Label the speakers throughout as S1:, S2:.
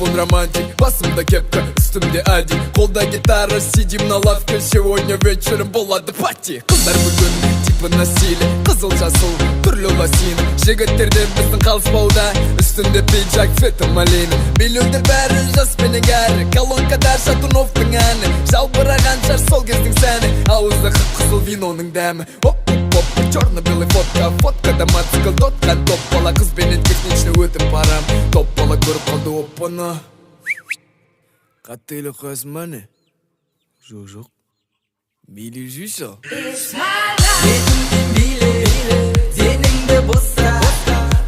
S1: мафон романтик, басымда кепка, үстімде ади, қолда гитара, сидим на лавке. Сегодня вечером болады пати. Қыздар бүгін типа насилие, қызыл жасыл түрлі лосин. Жігіттерден біздің қалыспауда, үстінде пиджак, цвета малина. Билеудің бәрі жас пені кәрі, колонкада Шатуновтың әні. Жалбыраған жар сол кездің сәні, ауызда қып-қызыл виноның дәмі. Оп-оп-оп, черно-белый фотка, фоткада мотоцикл тотқан. Топ бала қызбенен техничный өтіп барам. Топ бала көріп қалды оппаны. Қаттылы қыз мәне? Жоқ. Били жүйсі?
S2: Бетімде биле, деніңді боса.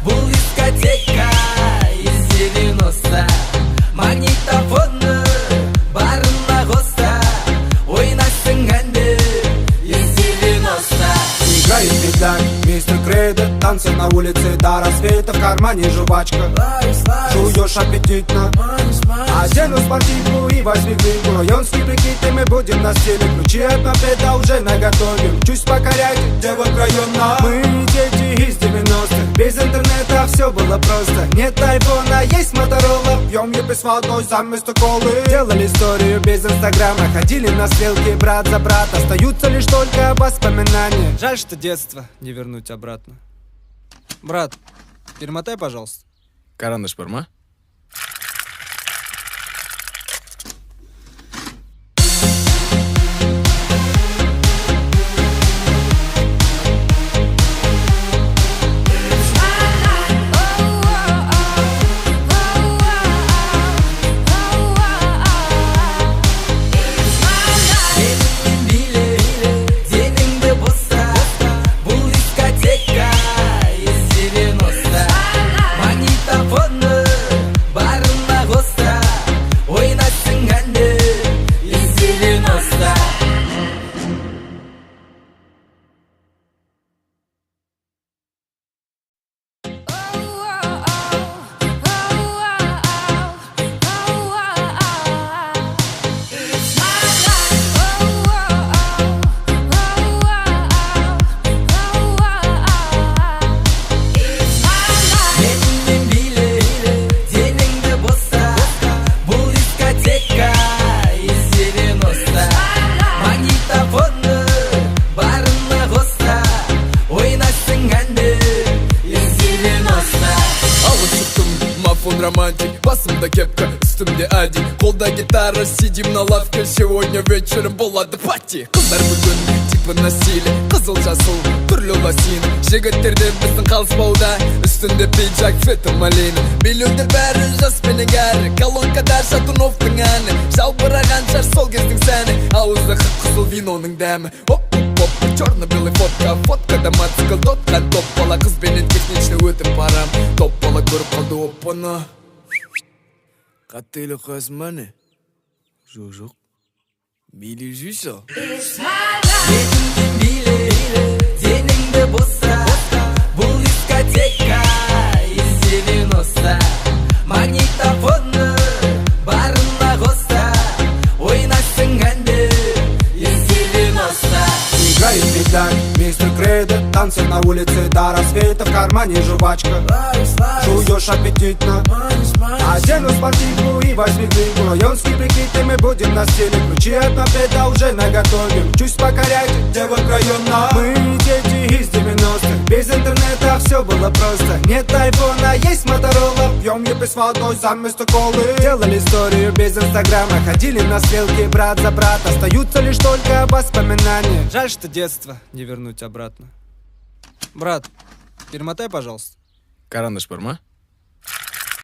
S2: Бұл дискотека из 90. Магнитофоны барына қоса. Ойнайсың әнді из 90.
S3: Играет педаль, мистер Кредо. Танцы на улице до рассвета. В кармане жвачка, жуешь аппетитно. Одену спортивку и возьми книгу. Районский прикид, и мы будем на стиле. Ключи от мопеда уже наготове. Чуть покорять девок района. Мы дети из 90-х. Без интернета все было просто. Нет айфона, есть Моторола. Пьем епи с водой заместо колы. Делали историю без инстаграма. Ходили на стрелки брат за брат. Остаются лишь только воспоминания.
S4: Жаль, что детство не вернуть обратно. Брат, перемотай, пожалуйста.
S1: Карандаш бар ма? Романтик, басымда кепка, үстімде ади, қолда гитара, сидим на лавке. Сегодня вечером болады пати. Қыздар бүгін типа насилие, қызыл жасыл түрлі лосин. Жігіттерден біздің қалыспауда, үстінде пиджак, цвета малина. Билеудің бәрі жас пені кәрі, колонкада Шатуновтың әні. Жалбыраған жар сол кездің сәні, ауызда қып-қызыл виноның дәмі. Оп-оп-оп, черно-белый фотка, фоткада мотоцикл тотқан. Топ бала қызбенен техничный өтіп барам. Топ бала көріп қалды оппаны. Қаттылы қыз мәне? Жоқ. Били жүйсі?
S2: Бетімде биле, деніңді боса. Бұл дискотека из 90. Магнитофоны барына қоса. Ойнайсың әнді из 90.
S3: Играет педаль, мистер Кредо. Танцы на улице до рассвета. В кармане жвачка, жуешь аппетитно. Одену спортивку и возьми книгу. Районский прикид, и мы будем на стиле. Ключи от мопеда уже наготове. Чуть покорять девок района. Мы дети из 90-х. Без интернета все было просто. Нет айфона, есть Моторола. Пьем епи с водой заместо колы. Делали историю без инстаграма. Ходили на стрелки брат за брат. Остаются лишь только воспоминания.
S4: Жаль, что детство не вернуть обратно. Брат, перемотай, пожалуйста.
S1: Карандаш бар ма?